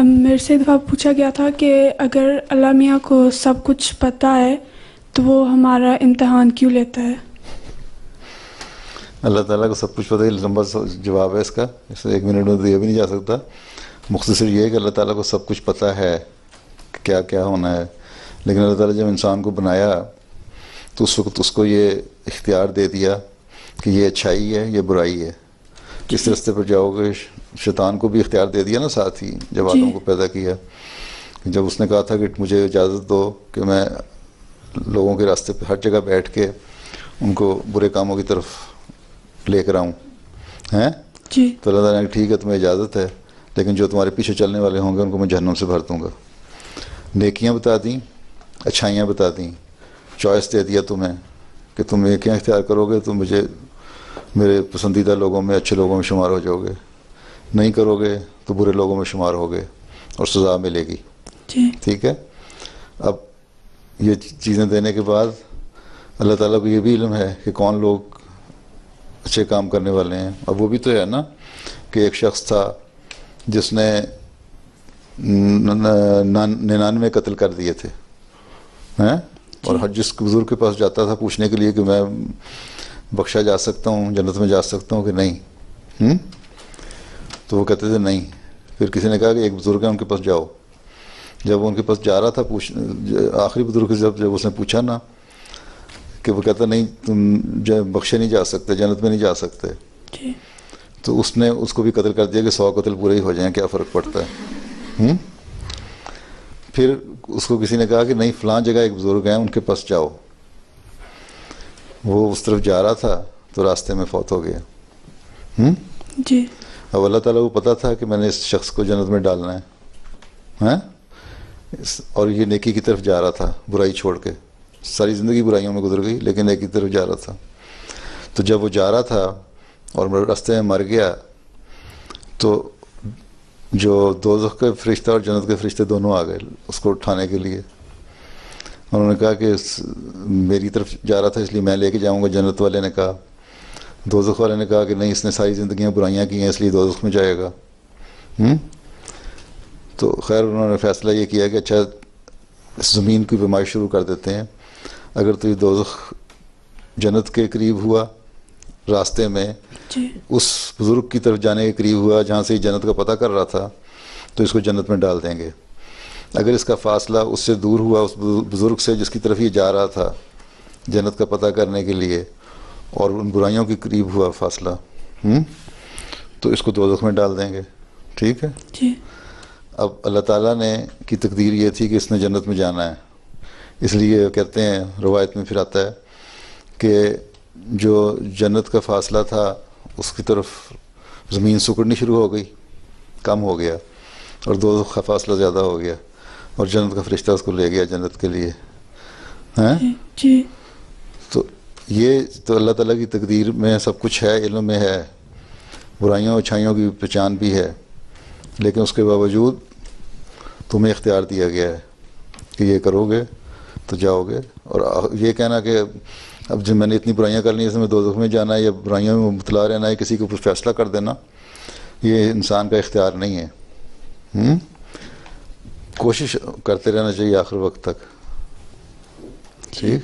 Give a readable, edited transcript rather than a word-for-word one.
میرے سے ایک دفعہ پوچھا گیا تھا کہ اگر اللہ میاں کو سب کچھ پتہ ہے تو وہ ہمارا امتحان کیوں لیتا ہے؟ اللہ تعالیٰ کو سب کچھ پتہ ہے، لمبا جواب ہے اس کا، اس ایک منٹ میں دیا بھی نہیں جا سکتا. مختصر یہ ہے کہ اللہ تعالیٰ کو سب کچھ پتہ ہے کہ کیا کیا ہونا ہے، لیکن اللہ تعالیٰ جب انسان کو بنایا تو اس وقت اس کو یہ اختیار دے دیا کہ یہ اچھائی ہے یہ برائی ہے، کس راستے پر جاؤ گے. شیطان کو بھی اختیار دے دیا نا ساتھ ہی جب آدم کو پیدا کیا، جب اس نے کہا تھا کہ مجھے اجازت دو کہ میں لوگوں کے راستے پہ ہر جگہ بیٹھ کے ان کو برے کاموں کی طرف لے کر آؤں ہیں، تو اللہ تعالیٰ نے ٹھیک ہے تمہیں اجازت ہے، لیکن جو تمہارے پیچھے چلنے والے ہوں گے ان کو میں جہنم سے بھر دوں گا. نیکیاں بتا دیں، اچھائیاں بتا دیں، چوائس دے دیا تمہیں کہ تم نیکیاں اختیار کرو گے تو مجھے میرے پسندیدہ لوگوں میں اچھے لوگوں میں شمار ہو جاؤ گے، نہیں کرو گے تو برے لوگوں میں شمار ہوگے اور سزا ملے گی. ٹھیک ہے. اب یہ چیزیں دینے کے بعد اللہ تعالیٰ کو یہ بھی علم ہے کہ کون لوگ اچھے کام کرنے والے ہیں. اب وہ بھی تو ہے نا کہ ایک شخص تھا جس نے 99 قتل کر دیے تھے ہیں، اور ہر جس بزرگ کے پاس جاتا تھا پوچھنے کے لیے کہ میں بخشا جا سکتا ہوں، جنت میں جا سکتا ہوں کہ نہیں، تو وہ کہتے تھے نہیں. پھر کسی نے کہا کہ ایک بزرگ ہے ان کے پاس جاؤ. جب وہ ان کے پاس جا رہا تھا آخری بزرگ سے جب اس نے پوچھا نا کہ وہ کہتا نہیں تم بخشے نہیں جا سکتے، جنت میں نہیں جا سکتے، تو اس نے اس کو بھی قتل کر دیا کہ 100 قتل پورے ہی ہو جائیں، کیا فرق پڑتا ہے. پھر اس کو کسی نے کہا کہ نہیں فلاں جگہ ایک بزرگ ہیں ان کے پاس جاؤ. وہ اس طرف جا رہا تھا تو راستے میں فوت ہو گیا. اب اللہ تعالیٰ کو پتا تھا کہ میں نے اس شخص کو جنت میں ڈالنا ہے، اور یہ نیکی کی طرف جا رہا تھا برائی چھوڑ کے. ساری زندگی برائیوں میں گزر گئی لیکن نیکی کی طرف جا رہا تھا. تو جب وہ جا رہا تھا اور راستے میں مر گیا تو جو دوزخ کے فرشتہ اور جنت کے فرشتے دونوں آ گئے اس کو اٹھانے کے لیے. انہوں نے کہا کہ میری طرف جا رہا تھا اس لیے میں لے کے جاؤں گا. جنت والے نے کہا، دوزخ والے نے کہا کہ نہیں اس نے ساری زندگیاں برائیاں کی ہیں اس لیے دوزخ میں جائے گا. تو خیر انہوں نے فیصلہ یہ کیا کہ اچھا اس زمین کی پیمائش شروع کر دیتے ہیں. اگر تو یہ دوزخ جنت کے قریب ہوا راستے میں، اس بزرگ کی طرف جانے کے قریب ہوا جہاں سے یہ جنت کا پتہ کر رہا تھا، تو اس کو جنت میں ڈال دیں گے. اگر اس کا فاصلہ اس سے دور ہوا اس بزرگ سے جس کی طرف یہ جا رہا تھا جنت کا پتہ کرنے کے لیے، اور ان برائیوں کے قریب ہوا فاصلہ، تو اس کو دوزخ میں ڈال دیں گے. ٹھیک ہے. اب اللہ تعالیٰ نے کی تقدیر یہ تھی کہ اس نے جنت میں جانا ہے، اس لیے کہتے ہیں روایت میں پھر آتا ہے کہ جو جنت کا فاصلہ تھا اس کی طرف زمین سکڑنی شروع ہو گئی، کم ہو گیا، اور دوزخ کا فاصلہ زیادہ ہو گیا، اور جنت کا فرشتہ اس کو لے گیا جنت کے لیے. تو یہ تو اللہ تعالیٰ کی تقدیر میں سب کچھ ہے، علم میں ہے، برائیوں اچھائیوں کی پہچان بھی ہے، لیکن اس کے باوجود تمہیں اختیار دیا گیا ہے کہ یہ کرو گے تو جاؤ گے. اور یہ کہنا کہ اب جب میں نے اتنی برائیاں کر لی اس میں دوزخ میں جانا ہے یا برائیوں میں مبتلا رہنا ہے، کسی کے اوپر فیصلہ کر دینا، یہ انسان کا اختیار نہیں ہے. کوشش کرتے رہنا چاہیے آخر وقت تک. ٹھیک.